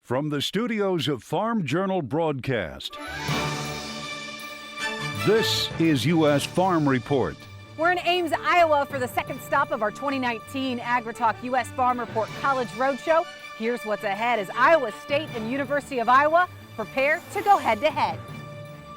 From the studios of Farm Journal Broadcast, this is U.S. Farm Report. We're in Ames, Iowa for the second stop of our 2019 AgriTalk U.S. Farm Report College Roadshow. Here's what's ahead as Iowa State and University of Iowa prepare to go head-to-head.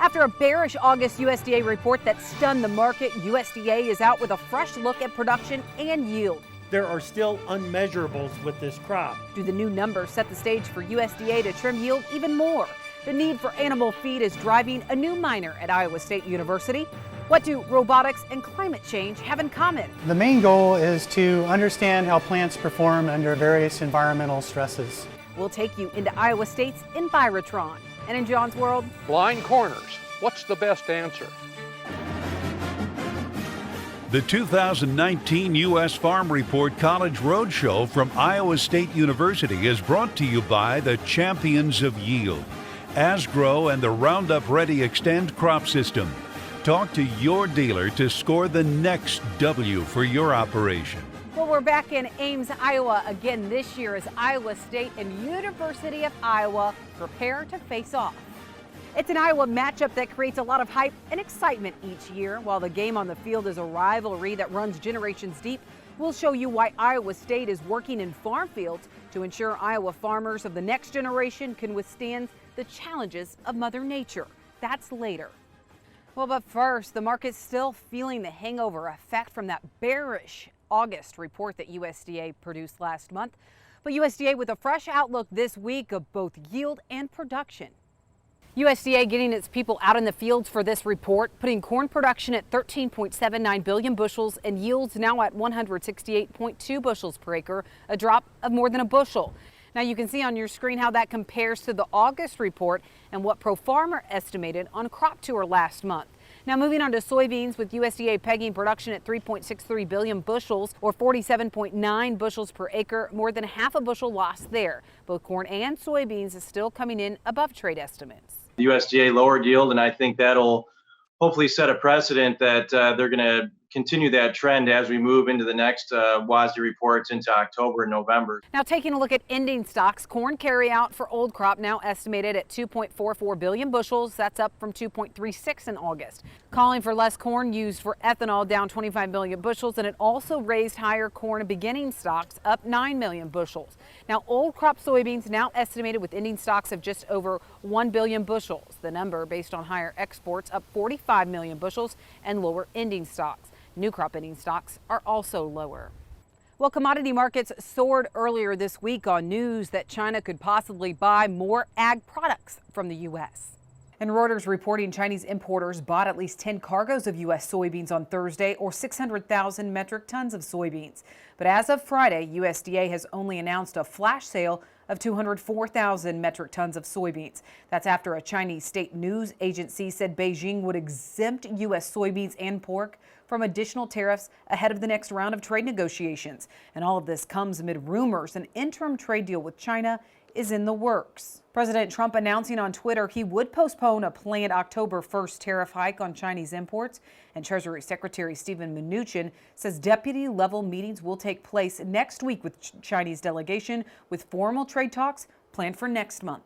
After a bearish August USDA report that stunned the market, USDA is out with a fresh look at production and yield. There are still unmeasurables with this crop. Do the new numbers set the stage for USDA to trim yield even more? The need for animal feed is driving a new minor at Iowa State University. What do robotics and climate change have in common? The main goal is to understand how plants perform under various environmental stresses. We'll take you into Iowa State's Envirotron. And in John's world, blind corners. What's the best answer? The 2019 U.S. Farm Report College Roadshow from Iowa State University is brought to you by the champions of yield, Asgrow and the Roundup Ready Xtend crop system. Talk to your dealer to score the next W for your operation. Well, we're back in Ames, Iowa again this year as Iowa State and University of Iowa prepare to face off. It's an Iowa matchup that creates a lot of hype and excitement each year. While the game on the field is a rivalry that runs generations deep, we'll show you why Iowa State is working in farm fields to ensure Iowa farmers of the next generation can withstand the challenges of Mother Nature. That's later. Well, but first, the market's still feeling the hangover effect from that bearish August report that USDA produced last month. But USDA with a fresh outlook this week of both yield and production. USDA getting its people out in the fields for this report, putting corn production at 13.79 billion bushels and yields now at 168.2 bushels per acre, a drop of more than a bushel. Now you can see on your screen how that compares to the August report and what ProFarmer estimated on Crop Tour last month. Now moving on to soybeans, with USDA pegging production at 3.63 billion bushels or 47.9 bushels per acre, more than half a bushel lost there. Both corn and soybeans is still coming in above trade estimates. The USDA lowered yield, and I think that'll hopefully set a precedent that they're going to continue that trend as we move into the next WASDE reports into October and November. Now taking a look at ending stocks, corn carryout for old crop now estimated at 2.44 billion bushels. That's up from 2.36 in August. Calling for less corn used for ethanol, down 25 million bushels, and it also raised higher corn beginning stocks, up 9 million bushels. Now old crop soybeans now estimated with ending stocks of just over 1 billion bushels. The number based on higher exports, up 45 million bushels, and lower ending stocks. New crop ending stocks are also lower. Well, commodity markets soared earlier this week on news that China could possibly buy more ag products from the U.S. And Reuters reporting Chinese importers bought at least 10 cargoes of U.S. soybeans on Thursday, or 600,000 metric tons of soybeans. But as of Friday, USDA has only announced a flash sale of 204,000 metric tons of soybeans. That's after a Chinese state news agency said Beijing would exempt U.S. soybeans and pork from additional tariffs ahead of the next round of trade negotiations. And all of this comes amid rumors an interim trade deal with China is in the works. President Trump announcing on Twitter he would postpone a planned October 1st tariff hike on Chinese imports. And Treasury Secretary Steven Mnuchin says deputy-level meetings will take place next week with Chinese delegation, with formal trade talks planned for next month.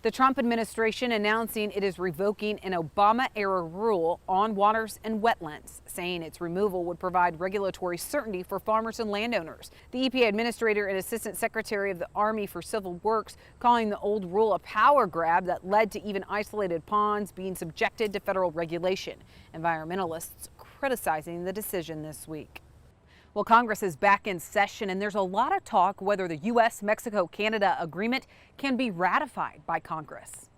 The Trump administration announcing it is revoking an Obama-era rule on waters and wetlands, saying its removal would provide regulatory certainty for farmers and landowners. The EPA administrator and Assistant Secretary of the Army for Civil Works calling the old rule a power grab that led to even isolated ponds being subjected to federal regulation. Environmentalists criticizing the decision this week. Well, Congress is back in session, and there's a lot of talk whether the U.S.-Mexico-Canada agreement can be ratified by Congress.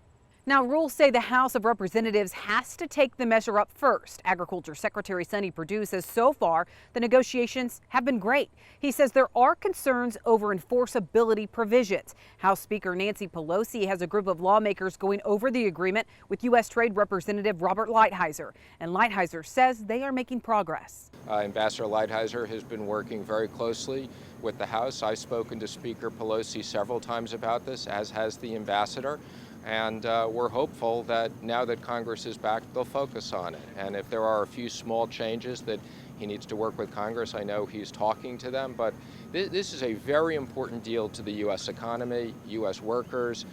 Now, rules say the House of Representatives has to take the measure up first. Agriculture Secretary Sonny Perdue says so far the negotiations have been great. He says there are concerns over enforceability provisions. House Speaker Nancy Pelosi has a group of lawmakers going over the agreement with U.S. Trade Representative Robert Lighthizer. And Lighthizer says they are making progress. Ambassador Lighthizer has been working very closely with the House. I've spoken to Speaker Pelosi several times about this, as has the ambassador. And we're hopeful that now that Congress is back, they'll focus on it. And if there are a few small changes that he needs to work with Congress, I know he's talking to them, but This is a very important deal to the U.S. economy, U.S. workers,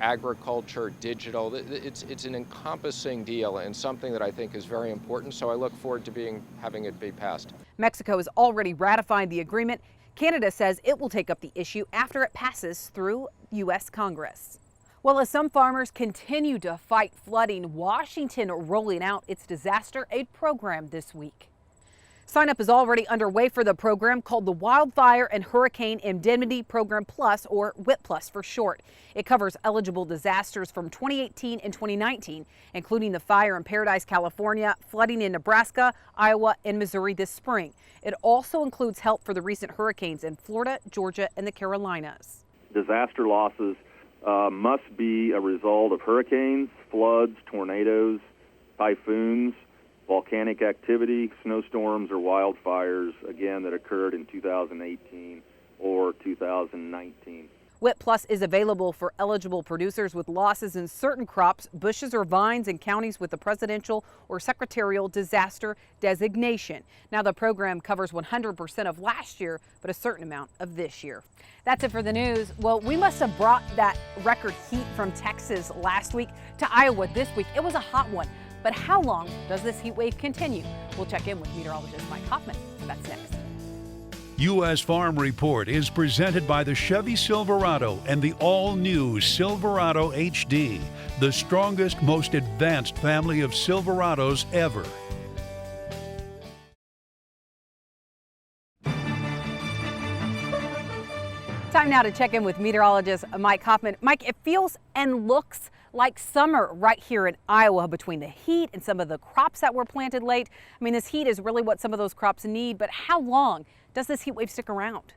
agriculture, digital. It's an encompassing deal and something that I think is very important, so I look forward to having it be passed. Mexico has already ratified the agreement. Canada says it will take up the issue after it passes through U.S. Congress. Well, as some farmers continue to fight flooding, Washington rolling out its disaster aid program this week. Sign up is already underway for the program called the Wildfire and Hurricane Indemnity Program Plus, or WIP Plus for short. It covers eligible disasters from 2018 and 2019, including the fire in Paradise, California, flooding in Nebraska, Iowa, and Missouri this spring. It also includes help for the recent hurricanes in Florida, Georgia, and the Carolinas. Disaster losses must be a result of hurricanes, floods, tornadoes, typhoons, volcanic activity, snowstorms, or wildfires, again, that occurred in 2018 or 2019. WIP Plus is available for eligible producers with losses in certain crops, bushes, or vines in counties with the presidential or secretarial disaster designation. Now, the program covers 100% of last year, but a certain amount of this year. That's it for the news. Well, we must have brought that record heat from Texas last week to Iowa this week. It was a hot one. But how long does this heat wave continue? We'll check in with meteorologist Mike Hoffman. That's next. U.S. Farm Report is presented by the Chevy Silverado and the all-new Silverado HD, the strongest, most advanced family of Silverados ever. Time now to check in with meteorologist Mike Hoffman. Mike, it feels and looks like summer right here in Iowa between the heat and some of the crops that were planted late. I mean, this heat is really what some of those crops need, but how long does this heat wave stick around?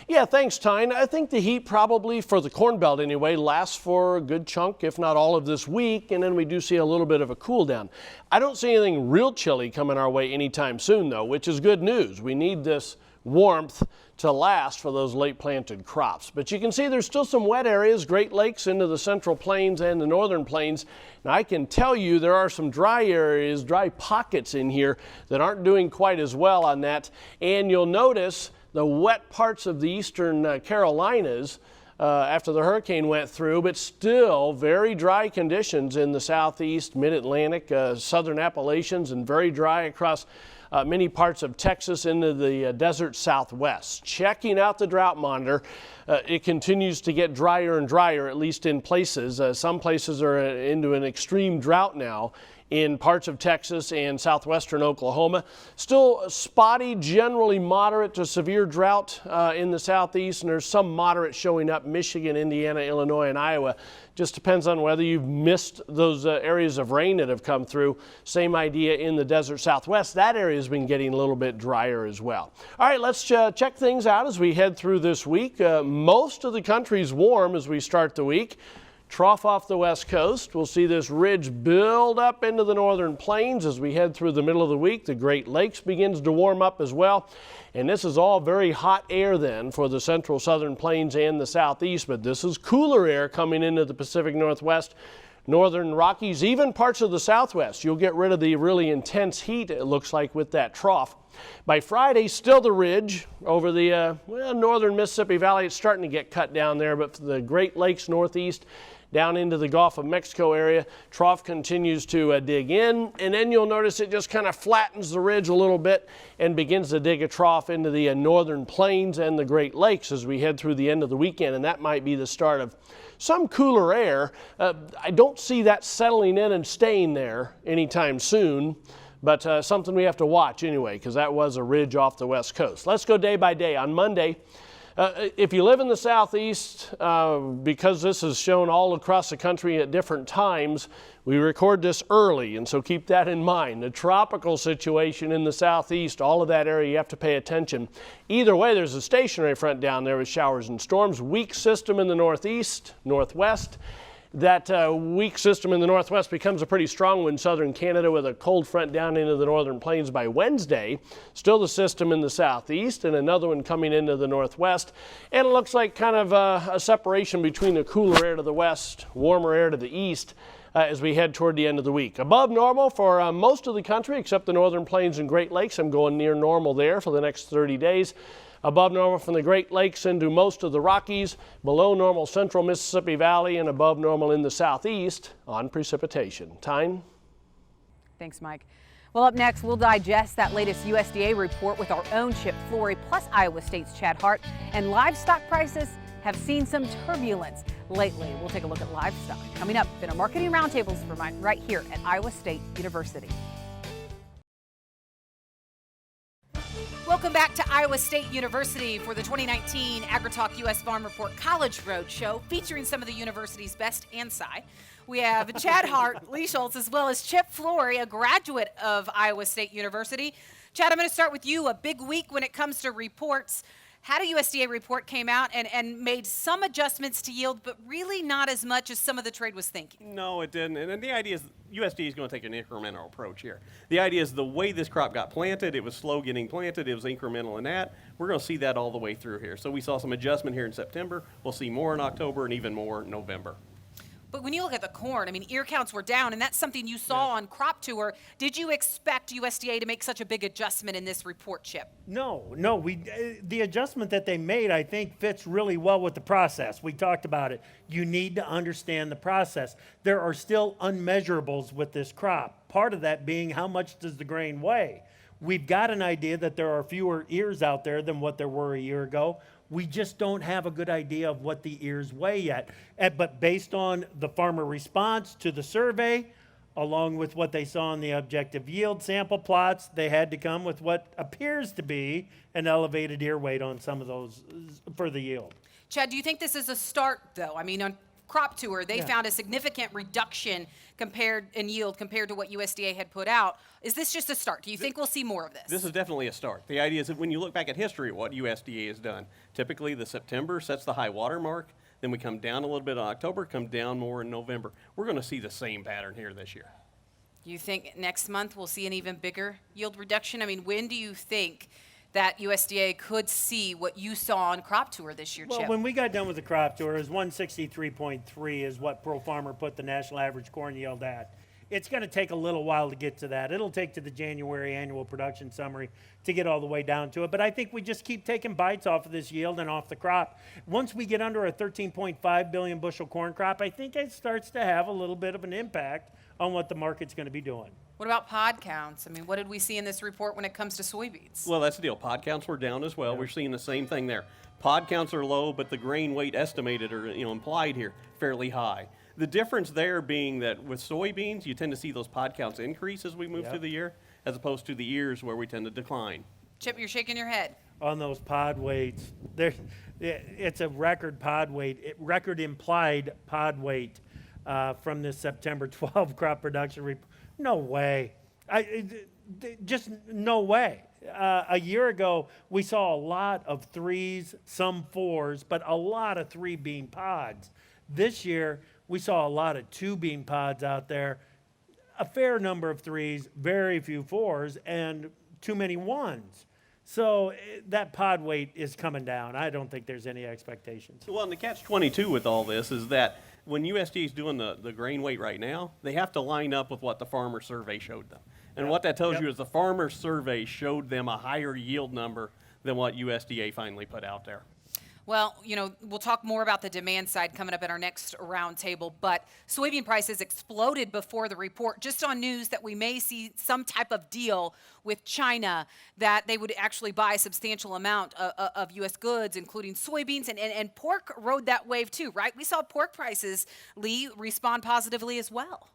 Yeah, thanks, Tyne. I think the heat probably, for the Corn Belt anyway, lasts for a good chunk, if not all of this week, and then we do see a little bit of a cool down. I don't see anything real chilly coming our way anytime soon, though, which is good news. We need this warmth to last for those late planted crops. But you can see there's still some wet areas, Great Lakes into the Central Plains and the Northern Plains. Now I can tell you there are some dry areas, dry pockets in here that aren't doing quite as well on that. And you'll notice the wet parts of the eastern Carolinas after the hurricane went through, but still very dry conditions in the southeast, mid-Atlantic, southern Appalachians, and very dry across many parts of Texas into the desert southwest. Checking out the drought monitor, it continues to get drier and drier, at least in places. Some places are into an extreme drought now in parts of Texas and southwestern Oklahoma. Still spotty, generally moderate to severe drought in the southeast, and there's some moderate showing up Michigan, Indiana, Illinois, and Iowa. Just depends on whether you've missed those areas of rain that have come through. Same idea in the desert southwest. That area has been getting a little bit drier as well. All right, let's check things out as we head through this week. Most of the country's warm as we start the week. Trough off the west coast. We'll see this ridge build up into the northern plains as we head through the middle of the week. The Great Lakes begins to warm up as well. And this is all very hot air then for the central southern plains and the southeast, but this is cooler air coming into the Pacific Northwest, northern Rockies, even parts of the southwest. You'll get rid of the really intense heat, it looks like, with that trough. By Friday, still the ridge over the northern Mississippi Valley. It's starting to get cut down there, but for the Great Lakes northeast, down into the Gulf of Mexico area, trough continues to dig in, and then you'll notice it just kind of flattens the ridge a little bit and begins to dig a trough into the northern plains and the Great Lakes as we head through the end of the weekend, and that might be the start of some cooler air. I don't see that settling in and staying there anytime soon, but something we have to watch anyway, because that was a ridge off the west coast. Let's go day by day. On Monday, if you live in the southeast, because this is shown all across the country at different times, we record this early, and so keep that in mind. The tropical situation in the southeast, all of that area, you have to pay attention. Either way, there's a stationary front down there with showers and storms. Weak system in the northeast, northwest. That weak system in the northwest becomes a pretty strong one in southern Canada with a cold front down into the northern plains by Wednesday. Still the system in the southeast and another one coming into the northwest. And it looks like kind of a separation between the cooler air to the west, warmer air to the east as we head toward the end of the week. Above normal for most of the country except the northern plains and Great Lakes. I'm going near normal there for the next 30 days. Above normal from the Great Lakes into most of the Rockies, below normal central Mississippi Valley, and above normal in the southeast on precipitation. Tyne? Thanks, Mike. Well, up next, we'll digest that latest USDA report with our own Chip Flory, plus Iowa State's Chad Hart. And livestock prices have seen some turbulence lately. We'll take a look at livestock coming up in our marketing roundtables for Mike right here at Iowa State University. Welcome back to Iowa State University for the 2019 AgriTalk U.S. Farm Report College Roadshow, featuring some of the university's best ANSI. We have Chad Hart, Lee Schultz, as well as Chip Flory, a graduate of Iowa State University. Chad, I'm going to start with you. A big week when it comes to reports. Had a USDA report came out and made some adjustments to yield, but really not as much as some of the trade was thinking. No, it didn't. And the idea is USDA is going to take an incremental approach here. The idea is the way this crop got planted, it was slow getting planted, it was incremental in that. We're going to see that all the way through here. So we saw some adjustment here in September. We'll see more in October and even more in November. But when you look at the corn, I mean, ear counts were down, and that's something you saw on Crop Tour. Did you expect USDA to make such a big adjustment in this report, Chip? No. The adjustment that they made, I think, fits really well with the process. We talked about it. You need to understand the process. There are still unmeasurables with this crop. Part of that being how much does the grain weigh? We've got an idea that there are fewer ears out there than what there were a year ago. We just don't have a good idea of what the ears weigh yet. But based on the farmer response to the survey, along with what they saw in the objective yield sample plots, they had to come with what appears to be an elevated ear weight on some of those for the yield. Chad, do you think this is a start, though? I mean, on Crop Tour, they found a significant reduction in yield compared to what USDA had put out. Is this just a start? Do you think we'll see more of this? This is definitely a start. The idea is that when you look back at history, what USDA has done, typically the September sets the high water mark, then we come down a little bit in October, come down more in November. We're going to see the same pattern here this year. You think next month we'll see an even bigger yield reduction? I mean, when do you think that USDA could see what you saw on Crop Tour this year, Chip? Well, when we got done with the Crop Tour, it was 163.3 is what Pro Farmer put the national average corn yield at. It's going to take a little while to get to that. It'll take to the January annual production summary to get all the way down to it. But I think we just keep taking bites off of this yield and off the crop. Once we get under a 13.5 billion bushel corn crop, I think it starts to have a little bit of an impact on what the market's going to be doing. What about pod counts? I mean, what did we see in this report when it comes to soybeans? Well, that's the deal. Pod counts were down as well. We're seeing the same thing there. Pod counts are low, but the grain weight estimated or implied here fairly high. The difference there being that with soybeans, you tend to see those pod counts increase as we move through the year, as opposed to the ears where we tend to decline. Chip, you're shaking your head. On those pod weights, it's a record pod weight, record implied pod weight from this September 12 crop production report. No way. Just no way. A year ago, we saw a lot of threes, some fours, but a lot of three bean pods. This year, we saw a lot of two bean pods out there, a fair number of threes, very few fours, and too many ones. So that pod weight is coming down. I don't think there's any expectations. Well, and the catch-22 with all this is that when USDA is doing the grain weight right now, they have to line up with what the farmer survey showed them. And what that tells you is the farmer survey showed them a higher yield number than what USDA finally put out there. Well, we'll talk more about the demand side coming up at our next roundtable, but soybean prices exploded before the report, just on news that we may see some type of deal with China, that they would actually buy a substantial amount of U.S. goods, including soybeans, and pork rode that wave too, right? We saw pork prices, Lee, respond positively as well.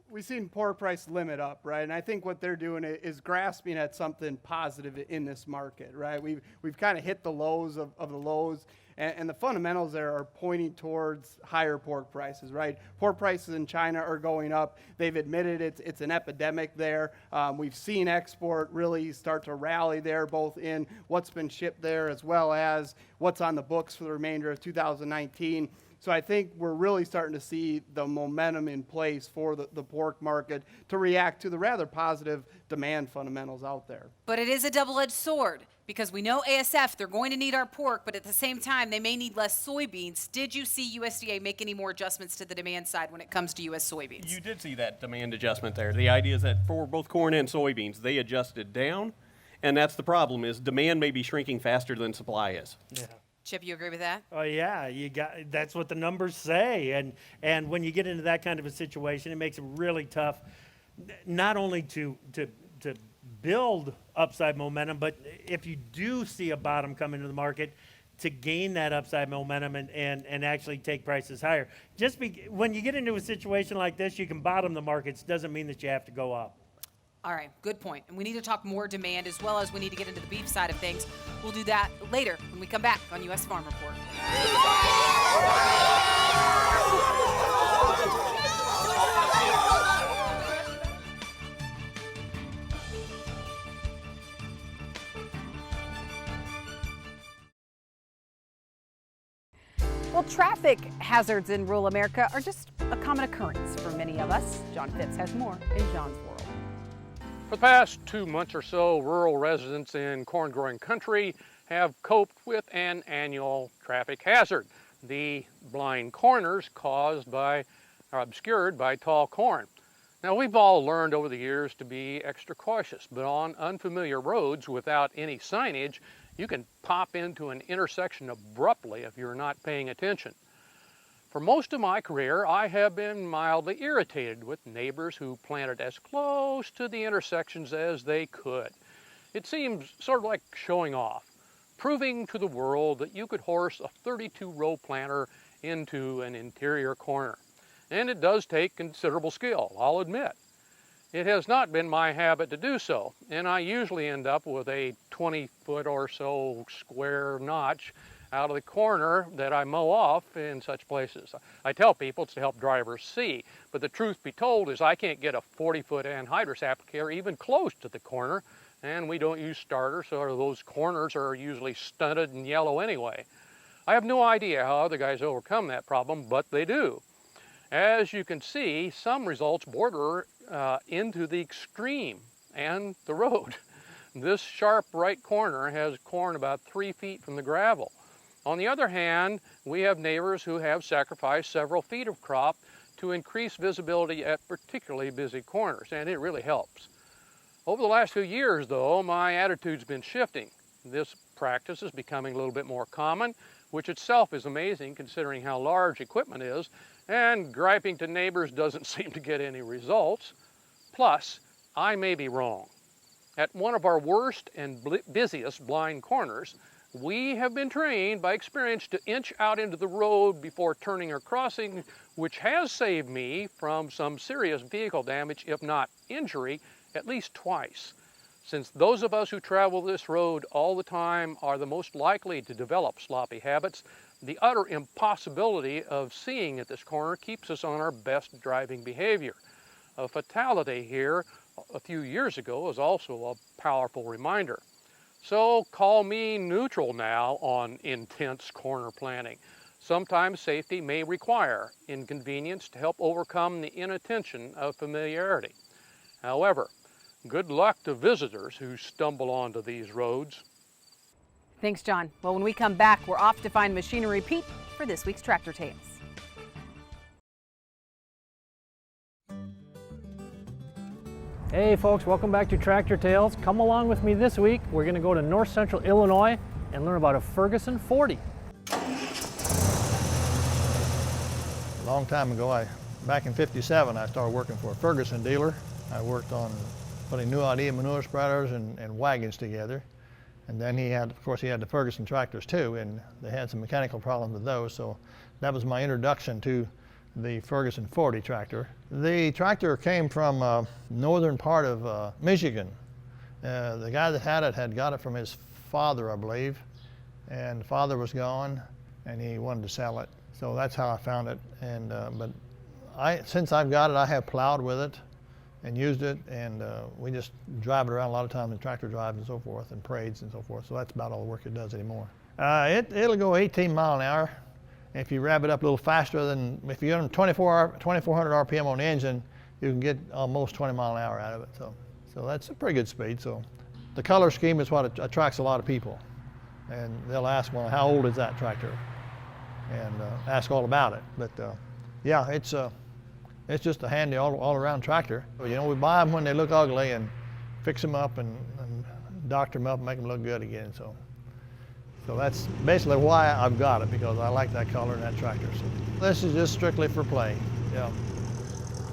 We've seen pork price limit up, right? And I think what they're doing is grasping at something positive in this market, right? We've kind of hit the lows of the lows, and the fundamentals there are pointing towards higher pork prices, right? Pork prices in China are going up. They've admitted it's an epidemic there. We've seen export really start to rally there, both in what's been shipped there as well as what's on the books for the remainder of 2019. So I think we're really starting to see the momentum in place for the pork market to react to the rather positive demand fundamentals out there. But it is a double-edged sword, because we know ASF, they're going to need our pork, but at the same time, they may need less soybeans. Did you see USDA make any more adjustments to the demand side when it comes to U.S. soybeans? You did see that demand adjustment there. The idea is that for both corn and soybeans, they adjusted down. And that's the problem, is demand may be shrinking faster than supply is. Yeah. Chip, you agree with that? Oh yeah, that's what the numbers say, and when you get into that kind of a situation, it makes it really tough, not only to build upside momentum, but if you do see a bottom come into the market, to gain that upside momentum and actually take prices higher. When you get into a situation like this, you can bottom the markets, doesn't mean that you have to go up. All right, good point. And we need to talk more demand as well as we need to get into the beef side of things. We'll do that later when we come back on U.S. Farm Report. Well, traffic hazards in rural America are just a common occurrence for many of us. John Phipps has more in John's World. For the past 2 months or so, rural residents in corn-growing country have coped with an annual traffic hazard, the blind corners caused by or obscured by tall corn. Now, we've all learned over the years to be extra cautious, but on unfamiliar roads without any signage, you can pop into an intersection abruptly if you're not paying attention. For most of my career, I have been mildly irritated with neighbors who planted as close to the intersections as they could. It seems sort of like showing off, proving to the world that you could horse a 32-row planter into an interior corner. And it does take considerable skill, I'll admit. It has not been my habit to do so, and I usually end up with a 20-foot or so square notch out of the corner that I mow off in such places. I tell people it's to help drivers see, but the truth be told is I can't get a 40-foot anhydrous applicator even close to the corner, and we don't use starters, so those corners are usually stunted and yellow anyway. I have no idea how other guys overcome that problem, but they do. As you can see, some results border into the extreme and the road. This sharp right corner has corn about 3 feet from the gravel. On the other hand, we have neighbors who have sacrificed several feet of crop to increase visibility at particularly busy corners, and it really helps. Over the last few years, though, my attitude's been shifting. This practice is becoming a little bit more common, which itself is amazing considering how large equipment is, and griping to neighbors doesn't seem to get any results. Plus, I may be wrong. At one of our worst and busiest blind corners, we have been trained by experience to inch out into the road before turning or crossing, which has saved me from some serious vehicle damage, if not injury, at least twice. Since those of us who travel this road all the time are the most likely to develop sloppy habits, the utter impossibility of seeing at this corner keeps us on our best driving behavior. A fatality here a few years ago is also a powerful reminder. So call me neutral now on intense corner planning. Sometimes safety may require inconvenience to help overcome the inattention of familiarity. However, good luck to visitors who stumble onto these roads. Thanks, John. Well, when we come back, we're off to find Machinery Pete for this week's Tractor Tales. Hey folks, welcome back to Tractor Tales. Come along with me this week. We're going to go to north central Illinois and learn about a Ferguson 40. A long time ago, back in '57, I started working for a Ferguson dealer. I worked on putting new idea manure spreaders and wagons together. And then of course, he had the Ferguson tractors too, and they had some mechanical problems with those. So that was my introduction to the Ferguson 40 tractor. The tractor came from northern part of Michigan. The guy that had it had got it from his father, I believe, and the father was gone, and he wanted to sell it. So that's how I found it. And but since I've got it, I have plowed with it and used it, and we just drive it around a lot of times in tractor drives and so forth, and parades and so forth. So that's about all the work it does anymore. It'll go 18 miles an hour. If you rev it up a little faster than, if you're on 2400 RPM on the engine, you can get almost 20 miles an hour out of it. So that's a pretty good speed. So the color scheme is what attracts a lot of people. And they'll ask, well, how old is that tractor? And ask all about it. But yeah, it's just a handy all-around tractor. You know, we buy them when they look ugly and fix them up and doctor them up and make them look good again. So that's basically why I've got it, because I like that color and that tractor. So this is just strictly for play. Yeah.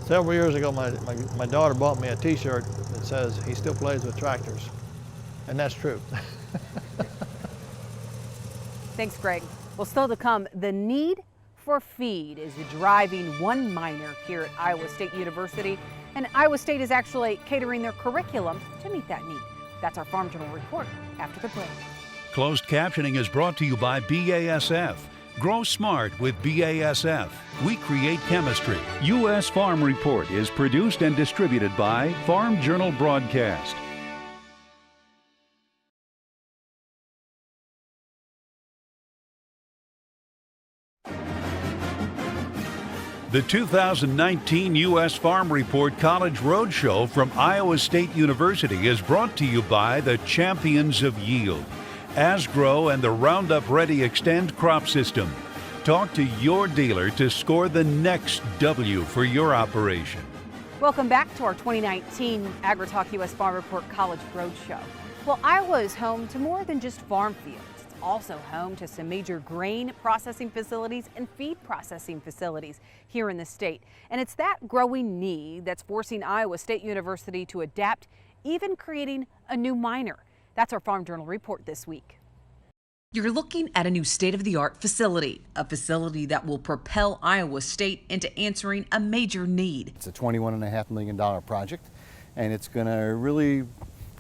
Several years ago, my daughter bought me a T-shirt that says he still plays with tractors, and that's true. Thanks, Greg. Well, still to come, the need for feed is driving one miner here at Iowa State University, and Iowa State is actually catering their curriculum to meet that need. That's our Farm Journal report after the break. Closed captioning is brought to you by BASF. Grow smart with BASF. We create chemistry. U.S. Farm Report is produced and distributed by Farm Journal Broadcast. The 2019 U.S. Farm Report College Roadshow from Iowa State University is brought to you by the Champions of Yield, Asgrow, and the Roundup Ready Extend crop system. Talk to your dealer to score the next W for your operation. Welcome back to our 2019 AgriTalk U.S. Farm Report College Roadshow. Well, Iowa is home to more than just farm fields. It's also home to some major grain processing facilities and feed processing facilities here in the state. And it's that growing need that's forcing Iowa State University to adapt, even creating a new minor. That's our Farm Journal report this week. You're looking at a new state-of-the-art facility, a facility that will propel Iowa State into answering a major need. It's a $21.5 million project, and it's going to really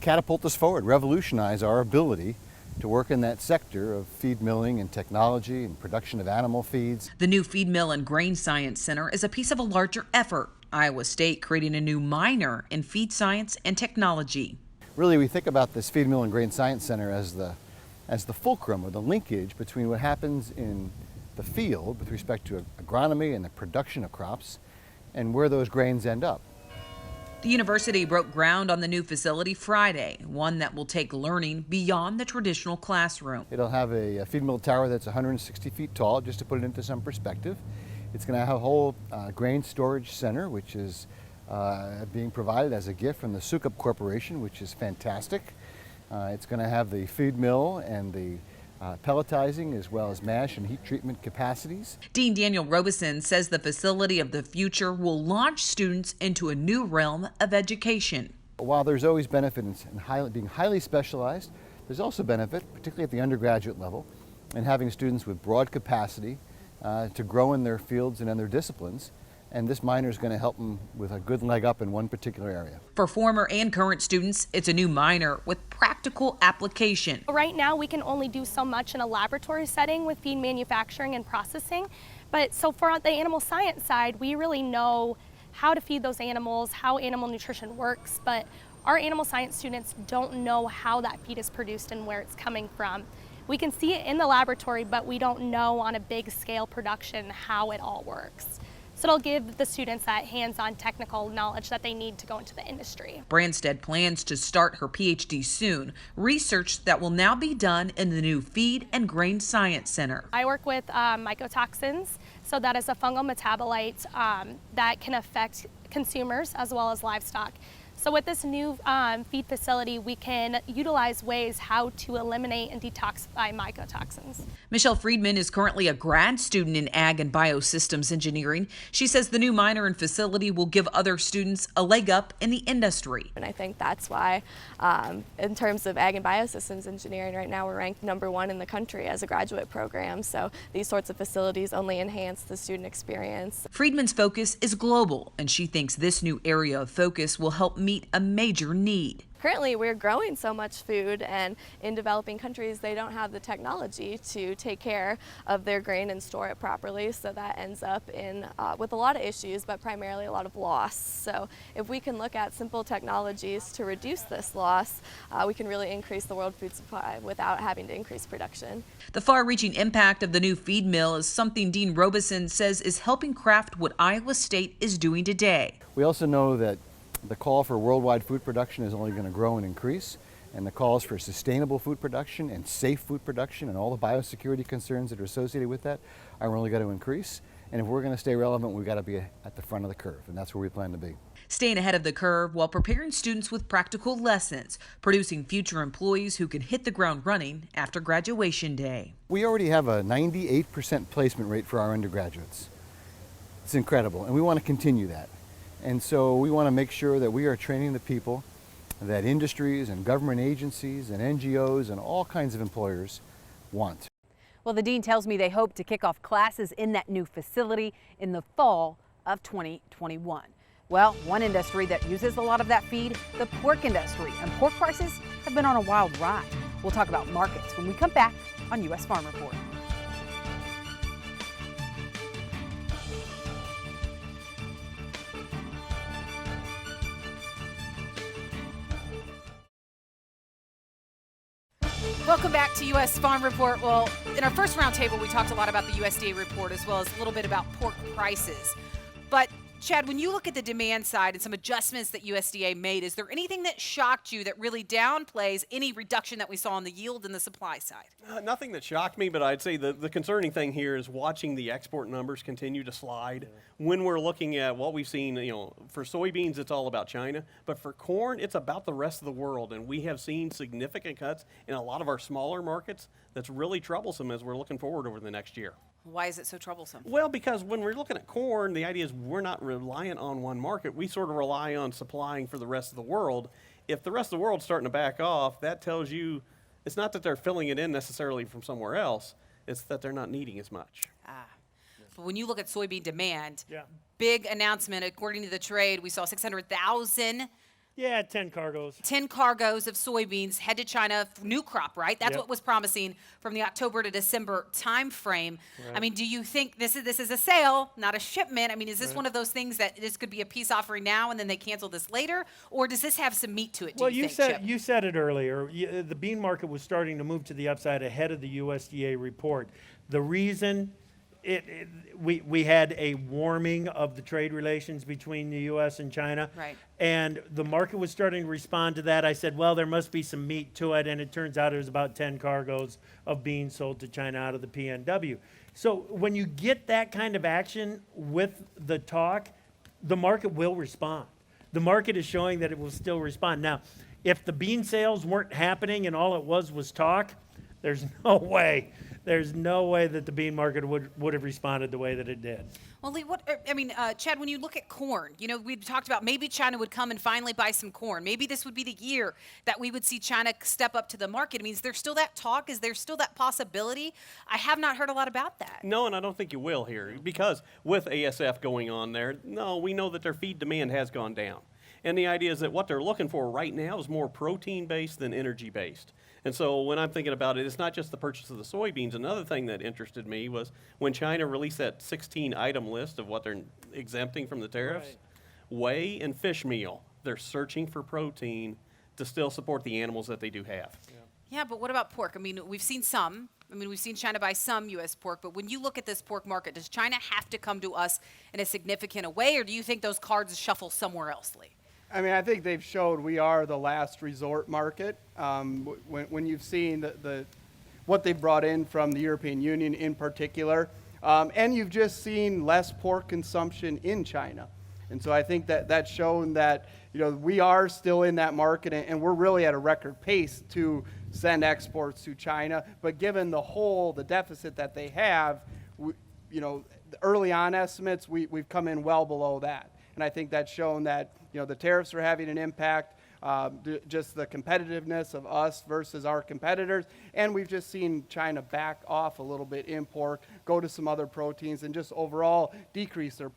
catapult us forward, revolutionize our ability to work in that sector of feed milling and technology and production of animal feeds. The new Feed Mill and Grain Science Center is a piece of a larger effort. Iowa State creating a new minor in feed science and technology. Really, we think about this Feed Mill and Grain Science Center as the fulcrum or the linkage between what happens in the field with respect to agronomy and the production of crops and where those grains end up. The university broke ground on the new facility Friday, one that will take learning beyond the traditional classroom. It'll have a feed mill tower that's 160 feet tall, just to put it into some perspective. It's going to have a whole grain storage center, which is being provided as a gift from the Sukup Corporation, which is fantastic. It's going to have the feed mill and the pelletizing as well as mash and heat treatment capacities. Dean Daniel Robeson says the facility of the future will launch students into a new realm of education. While there's always benefit in being highly specialized, there's also benefit, particularly at the undergraduate level, in having students with broad capacity to grow in their fields and in their disciplines. And this minor is going to help them with a good leg up in one particular area. For former and current students, it's a new minor with practical application. Right now, we can only do so much in a laboratory setting with feed manufacturing and processing. But so for the animal science side, we really know how to feed those animals, how animal nutrition works. But our animal science students don't know how that feed is produced and where it's coming from. We can see it in the laboratory, but we don't know on a big scale production how it all works. So it'll give the students that hands-on technical knowledge that they need to go into the industry. Branstead plans to start her PhD soon, research that will now be done in the new Feed and Grain Science Center. I work with mycotoxins, so that is a fungal metabolite that can affect consumers as well as livestock. So with this new feed facility, we can utilize ways how to eliminate and detoxify mycotoxins. Michelle Friedman is currently a grad student in Ag and Biosystems Engineering. She says the new minor and facility will give other students a leg up in the industry. And I think that's why, in terms of Ag and Biosystems Engineering, right now we're ranked #1 in the country as a graduate program. So these sorts of facilities only enhance the student experience. Friedman's focus is global, and she thinks this new area of focus will help meet a major need. Currently, we're growing so much food, and in developing countries, they don't have the technology to take care of their grain and store it properly, so that ends up in with a lot of issues, but primarily a lot of loss. So if we can look at simple technologies to reduce this loss, we can really increase the world food supply without having to increase production. The far-reaching impact of the new feed mill is something Dean Robeson says is helping craft what Iowa State is doing today. We also know that the call for worldwide food production is only going to grow and increase, and the calls for sustainable food production and safe food production and all the biosecurity concerns that are associated with that are only going to increase. And if we're going to stay relevant, we've got to be at the front of the curve, and that's where we plan to be. Staying ahead of the curve while preparing students with practical lessons, producing future employees who can hit the ground running after graduation day. We already have a 98% placement rate for our undergraduates. It's incredible, and we want to continue that. And so we want to make sure that we are training the people that industries and government agencies and NGOs and all kinds of employers want. Well, the dean tells me they hope to kick off classes in that new facility in the fall of 2021. Well, one industry that uses a lot of that feed, the pork industry, and pork prices have been on a wild ride. We'll talk about markets when we come back on U.S. Farm Report. Welcome back to U.S. Farm Report. Well, in our first roundtable, we talked a lot about the USDA report as well as a little bit about pork prices. But Chad, when you look at the demand side and some adjustments that USDA made, is there anything that shocked you that really downplays any reduction that we saw on the yield and the supply side? Nothing that shocked me, but I'd say the concerning thing here is watching the export numbers continue to slide. Yeah. When we're looking at what we've seen, for soybeans, it's all about China, but for corn, it's about the rest of the world, and we have seen significant cuts in a lot of our smaller markets. That's really troublesome as we're looking forward over the next year. Why is it so troublesome? Well, because when we're looking at corn, the idea is we're not reliant on one market. We sort of rely on supplying for the rest of the world. If the rest of the world's starting to back off, that tells you it's not that they're filling it in necessarily from somewhere else. It's that they're not needing as much. But when you look at soybean demand, big announcement, according to the trade, we saw 600,000. Yeah, 10 cargoes. 10 cargoes of soybeans head to China, new crop, right? That's what was promising from the October to December time frame. Right. I mean, do you think this is a sale, not a shipment? I mean, is this one of those things that this could be a peace offering now and then they cancel this later? Or does this have some meat to it, you said it earlier. The bean market was starting to move to the upside ahead of the USDA report. The reason we had a warming of the trade relations between the U.S. and China. Right. And the market was starting to respond to that. I said, well, there must be some meat to it. And it turns out it was about 10 cargoes of beans sold to China out of the PNW. So when you get that kind of action with the talk, the market will respond. The market is showing that it will still respond. Now, if the bean sales weren't happening and all it was talk, there's no way that the bean market would have responded the way that it did. Well, Lee, Chad, when you look at corn, we talked about maybe China would come and finally buy some corn. Maybe this would be the year that we would see China step up to the market. I mean, is there still that talk? Is there still that possibility? I have not heard a lot about that. No, and I don't think you will here because with ASF going on there, we know that their feed demand has gone down. And the idea is that what they're looking for right now is more protein-based than energy-based. And so when I'm thinking about it, it's not just the purchase of the soybeans. Another thing that interested me was when China released that 16-item list of what they're exempting from the tariffs, whey and fish meal. They're searching for protein to still support the animals that they do have. Yeah, but what about pork? I mean, we've seen some. We've seen China buy some U.S. pork, but when you look at this pork market, does China have to come to us in a significant way, or do you think those cards shuffle somewhere else, Lee? I mean, I think they've showed we are the last resort market. When you've seen what they've brought in from the European Union in particular, and you've just seen less pork consumption in China. And so I think that's shown that we are still in that market, and we're really at a record pace to send exports to China. But given the deficit that they have, the early on estimates, we've come in well below that. And I think that's shown that the tariffs are having an impact, just the competitiveness of us versus our competitors. And we've just seen China back off a little bit in pork, go to some other proteins, and just overall decrease their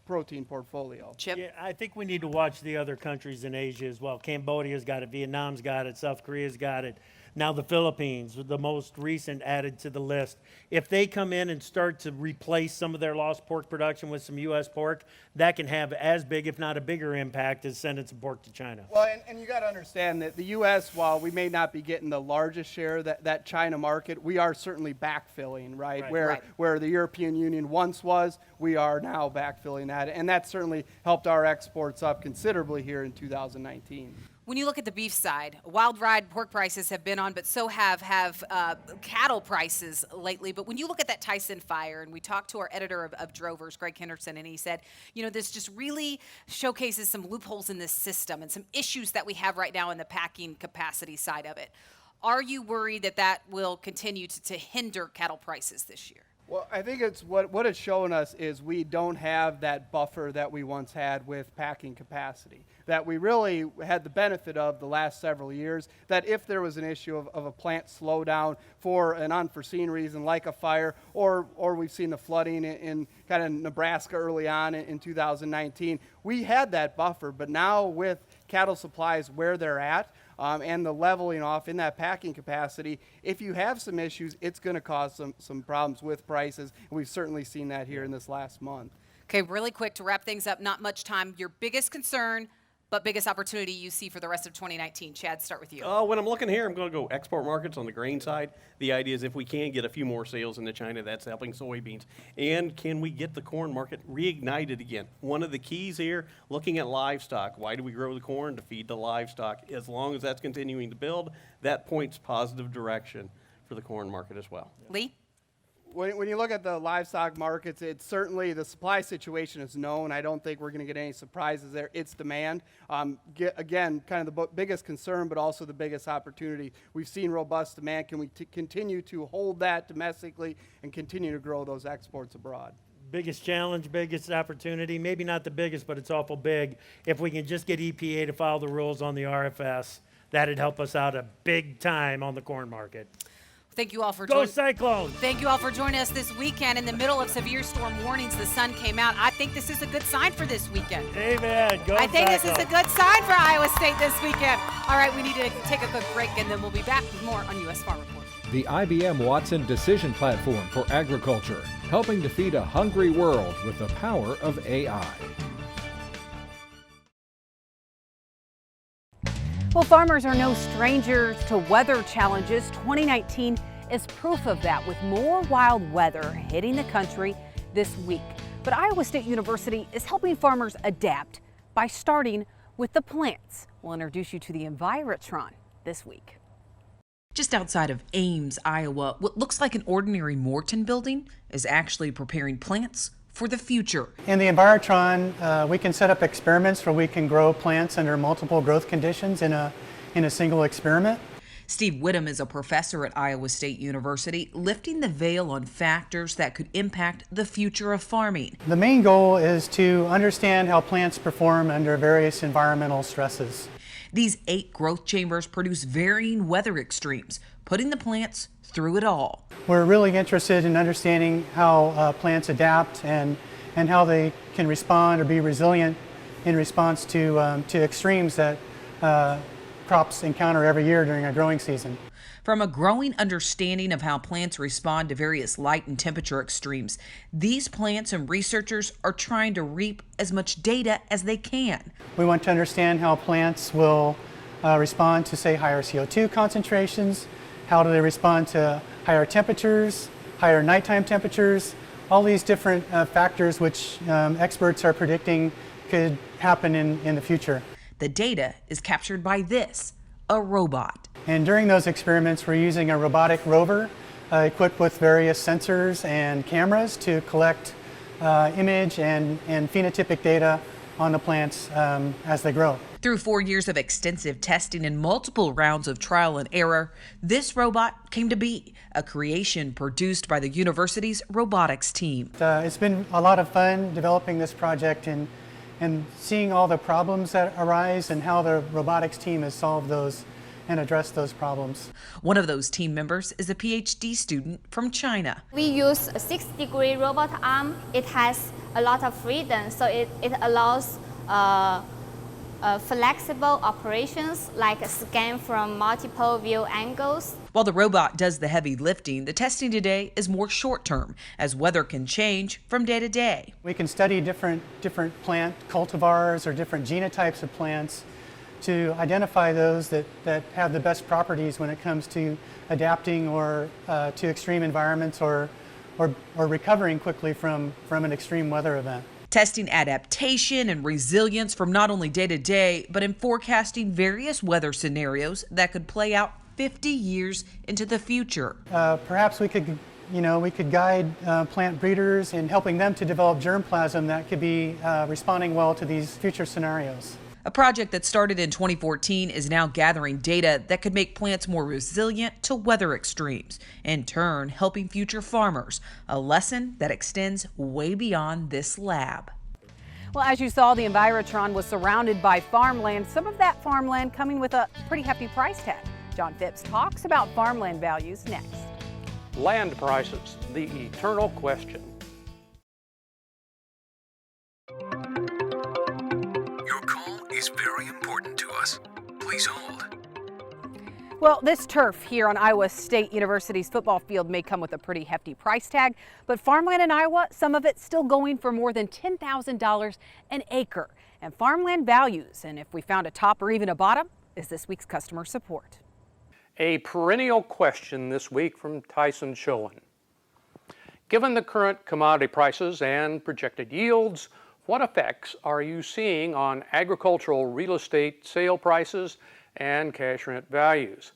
protein portfolio. Chip? Yeah, I think we need to watch the other countries in Asia as well. Cambodia's got it, Vietnam's got it, South Korea's got it. Now the Philippines, the most recent added to the list. If they come in and start to replace some of their lost pork production with some U.S. pork, that can have as big, if not a bigger impact as sending some pork to China. Well, and you got to understand that the U.S., while we may not be getting the largest share of that China market, we are certainly backfilling, right? Where the European Union once was, we are now backfilling that. And that certainly helped our exports up considerably here in 2019. When you look at the beef side, wild ride pork prices have been on, but so have cattle prices lately. But when you look at that Tyson fire, and we talked to our editor of Drovers, Greg Henderson, and he said, you know, this just really showcases some loopholes in this system and some issues that we have right now in the packing capacity side of it. Are you worried that that will continue to hinder cattle prices this year? Well, I think it's what it's showing us is we don't have that buffer that we once had with packing capacity, that we really had the benefit of the last several years, that if there was an issue of a plant slowdown for an unforeseen reason like a fire, or we've seen the flooding in kind of Nebraska early on in 2019, we had that buffer. But now with cattle supplies where they're at, and the leveling off in that packing capacity, if you have some issues, it's going to cause some problems with prices. And we've certainly seen that here in this last month. Okay, really quick to wrap things up, not much time. Your biggest concern, but biggest opportunity you see for the rest of 2019. Chad, start with you. When I'm looking here, I'm going to go export markets on the grain side. The idea is if we can get a few more sales into China, that's helping soybeans. And can we get the corn market reignited again? One of the keys here, looking at livestock. Why do we grow the corn? To feed the livestock. As long as that's continuing to build, that points positive direction for the corn market as well. Lee? When you look at the livestock markets, it's certainly the supply situation is known. I don't think we're going to get any surprises there. It's demand. Again, kind of the biggest concern, but also the biggest opportunity. We've seen robust demand. Can we continue to hold that domestically and continue to grow those exports abroad? Biggest challenge, biggest opportunity, maybe not the biggest, but it's awful big. If we can just get EPA to follow the rules on the RFS, that'd help us out a big time on the corn market. Thank you all for Go Cyclones! Thank you all for joining us this weekend. In the middle of severe storm warnings, the sun came out. I think this is a good sign for this weekend. Amen. Go I think Cyclones. this is a good sign for Iowa State this weekend. All right, we need to take a quick break, and then we'll be back with more on U.S. Farm Report. The IBM Watson Decision Platform for Agriculture, helping to feed a hungry world with the power of AI. Well, farmers are no strangers to weather challenges. 2019 is proof of that, with more wild weather hitting the country this week. But Iowa State University is helping farmers adapt by starting with the plants. We'll introduce you to the Envirotron this week. Just outside of Ames, Iowa, what looks like an ordinary Morton building is actually preparing plants for the future. In the Envirotron, we can set up experiments where we can grow plants under multiple growth conditions in a single experiment. Steve Whittam is a professor at Iowa State University, lifting the veil on factors that could impact the future of farming. The main goal is to understand how plants perform under various environmental stresses. These 8 growth chambers produce varying weather extremes, putting the plants through it all. We're really interested in understanding how plants adapt and how they can respond or be resilient in response to extremes that crops encounter every year during a growing season. From a growing understanding of how plants respond to various light and temperature extremes, these plants and researchers are trying to reap as much data as they can. We want to understand how plants will respond to, say, higher CO2 concentrations. How do they respond to higher temperatures, higher nighttime temperatures, all these different factors which experts are predicting could happen in the future. The data is captured by this, a robot. And during those experiments, we're using a robotic rover equipped with various sensors and cameras to collect image and phenotypic data on the plants as they grow. Through 4 years of extensive testing and multiple rounds of trial and error, this robot came to be, a creation produced by the university's robotics team. It's been a lot of fun developing this project and seeing all the problems that arise and how the robotics team has solved those and addressed those problems. One of those team members is a PhD student from China. We use a 6-degree robot arm. It has a lot of freedom, so it allows flexible operations like a scan from multiple view angles. While the robot does the heavy lifting, the testing today is more short-term, as weather can change from day to day. We can study different plant cultivars or different genotypes of plants to identify those that have the best properties when it comes to adapting or to extreme environments or recovering quickly from an extreme weather event. testing adaptation and resilience from not only day to day, but in forecasting various weather scenarios that could play out 50 years into the future. Perhaps we could guide plant breeders in helping them to develop germplasm that could be responding well to these future scenarios. A project that started in 2014 is now gathering data that could make plants more resilient to weather extremes, in turn helping future farmers, a lesson that extends way beyond this lab. Well, as you saw, the Envirotron was surrounded by farmland, some of that farmland coming with a pretty hefty price tag. John Phipps talks about farmland values next. Land prices, the eternal question. Your call is very important to us. Please hold. Well, this turf here on Iowa State University's football field may come with a pretty hefty price tag, but farmland in Iowa, some of it's still going for more than $10,000 an acre. And farmland values, and if we found a top or even a bottom, is this week's customer support. A perennial question this week from Tyson Schoen. Given the current commodity prices and projected yields, what effects are you seeing on agricultural real estate sale prices and cash rent values?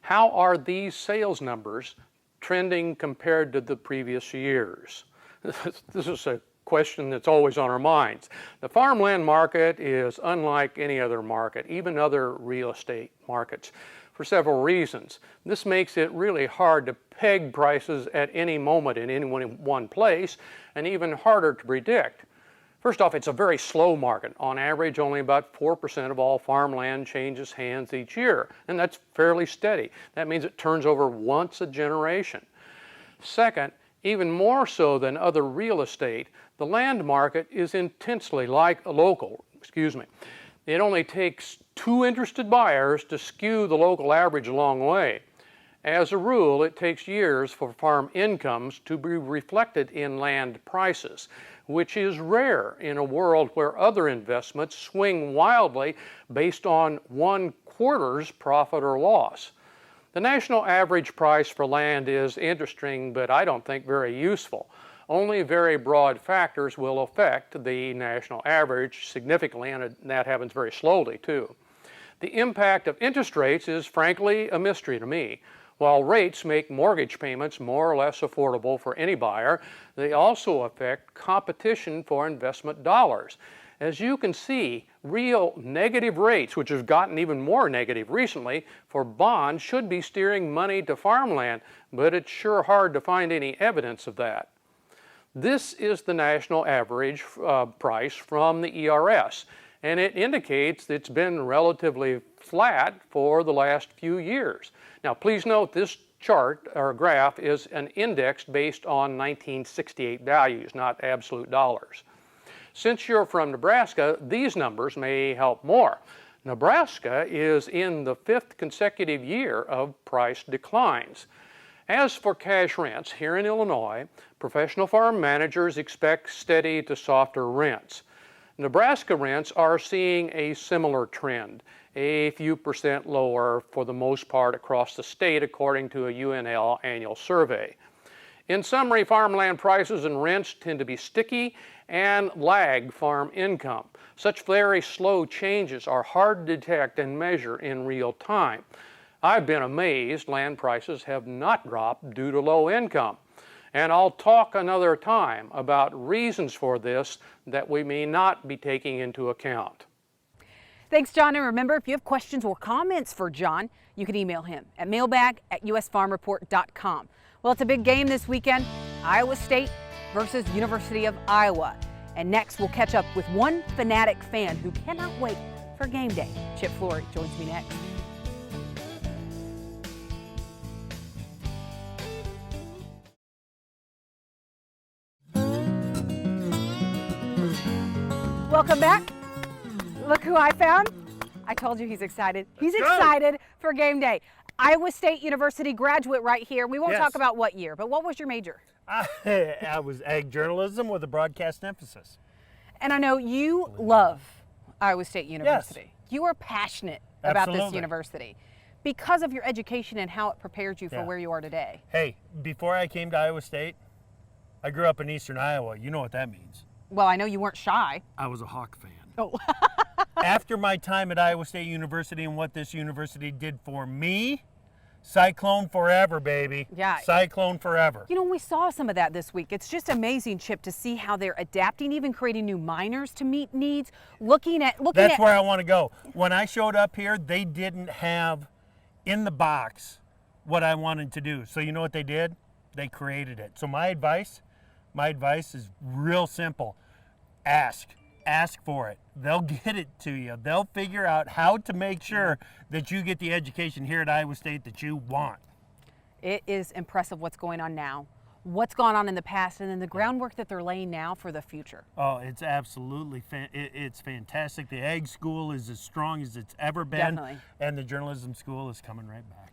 How are these sales numbers trending compared to the previous years? This is a question that's always on our minds. The farmland market is unlike any other market, even other real estate markets, for several reasons. This makes it really hard to peg prices at any moment in any one place, and even harder to predict. First off, it's a very slow market. On average, only about 4% of all farmland changes hands each year, and that's fairly steady. That means it turns over once a generation. Second, even more so than other real estate, the land market is intensely local. It only takes 2 interested buyers to skew the local average a long way. As a rule, it takes years for farm incomes to be reflected in land prices, which is rare in a world where other investments swing wildly based on 1 quarter's profit or loss. The national average price for land is interesting, but I don't think very useful. Only very broad factors will affect the national average significantly, and that happens very slowly too. The impact of interest rates is frankly a mystery to me. While rates make mortgage payments more or less affordable for any buyer, they also affect competition for investment dollars. As you can see, real negative rates, which have gotten even more negative recently, for bonds should be steering money to farmland, but it's sure hard to find any evidence of that. This is the national average price from the ERS, and it indicates it's been relatively flat for the last few years. Now, please note this chart or graph is an index based on 1968 values, not absolute dollars. Since you're from Nebraska, these numbers may help more. Nebraska is in the 5th consecutive year of price declines. As for cash rents, here in Illinois, professional farm managers expect steady to softer rents. Nebraska rents are seeing a similar trend, a few percent lower for the most part across the state, according to a UNL annual survey. In summary, farmland prices and rents tend to be sticky and lag farm income. Such very slow changes are hard to detect and measure in real time. I've been amazed land prices have not dropped due to low income. And I'll talk another time about reasons for this that we may not be taking into account. Thanks, John. And remember, if you have questions or comments for John, you can email him at mailbag@usfarmreport.com. Well, it's a big game this weekend, Iowa State versus University of Iowa. And next, we'll catch up with one fanatic fan who cannot wait for game day. Chip Flory joins me next. Welcome back. Look who I found. I told you he's excited. He's excited for game day. Iowa State University graduate right here. We won't talk about what year, but what was your major? I was ag journalism with a broadcast emphasis. And I know you love Iowa State University. Yes. You are passionate about this university because of your education and how it prepared you for where you are today. Hey, before I came to Iowa State, I grew up in eastern Iowa. You know what that means. Well, I know you weren't shy. I was a Hawk fan. Oh. After my time at Iowa State University and what this university did for me, Cyclone forever, baby. Yeah. Cyclone forever. You know, we saw some of that this week. It's just amazing, Chip, to see how they're adapting, even creating new minors to meet needs. That's where I want to go. When I showed up here, they didn't have in the box what I wanted to do. So you know what they did? They created it. So my advice is real simple. Ask for it. They'll get it to you. They'll figure out how to make sure that you get the education here at Iowa State that you want. It is impressive what's going on now, what's gone on in the past, and then the groundwork that they're laying now for the future. Oh, it's absolutely it's fantastic. The Ag School is as strong as it's ever been. Definitely. And the Journalism School is coming right back.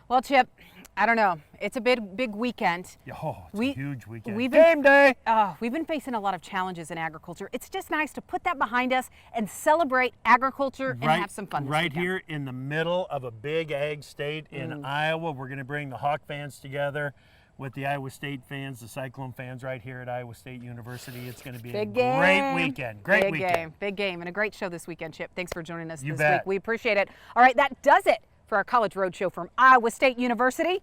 Well, Chip, I don't know. It's a big weekend. Oh, it's a huge weekend. Game day! We've been facing a lot of challenges in agriculture. It's just nice to put that behind us and celebrate agriculture and have some fun this Right weekend. here in the middle of a big ag state in Iowa. We're going to bring the Hawk fans together with the Iowa State fans, the Cyclone fans right here at Iowa State University. It's going to be a great weekend. Great weekend. Big game, and a great show this weekend, Chip. Thanks for joining us You this bet. week. We appreciate it. All right, that does it for our College Roadshow from Iowa State University.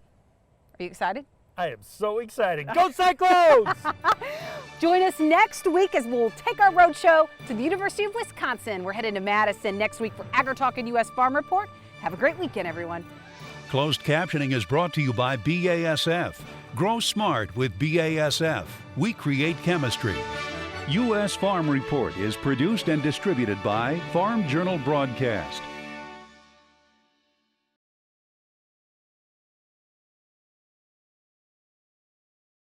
Are you excited? I am so excited. Go Cyclones! Join us next week as we'll take our roadshow to the University of Wisconsin. We're heading to Madison next week for AgriTalk and U.S. Farm Report. Have a great weekend, everyone. Closed captioning is brought to you by BASF. Grow smart with BASF. We create chemistry. U.S. Farm Report is produced and distributed by Farm Journal Broadcast.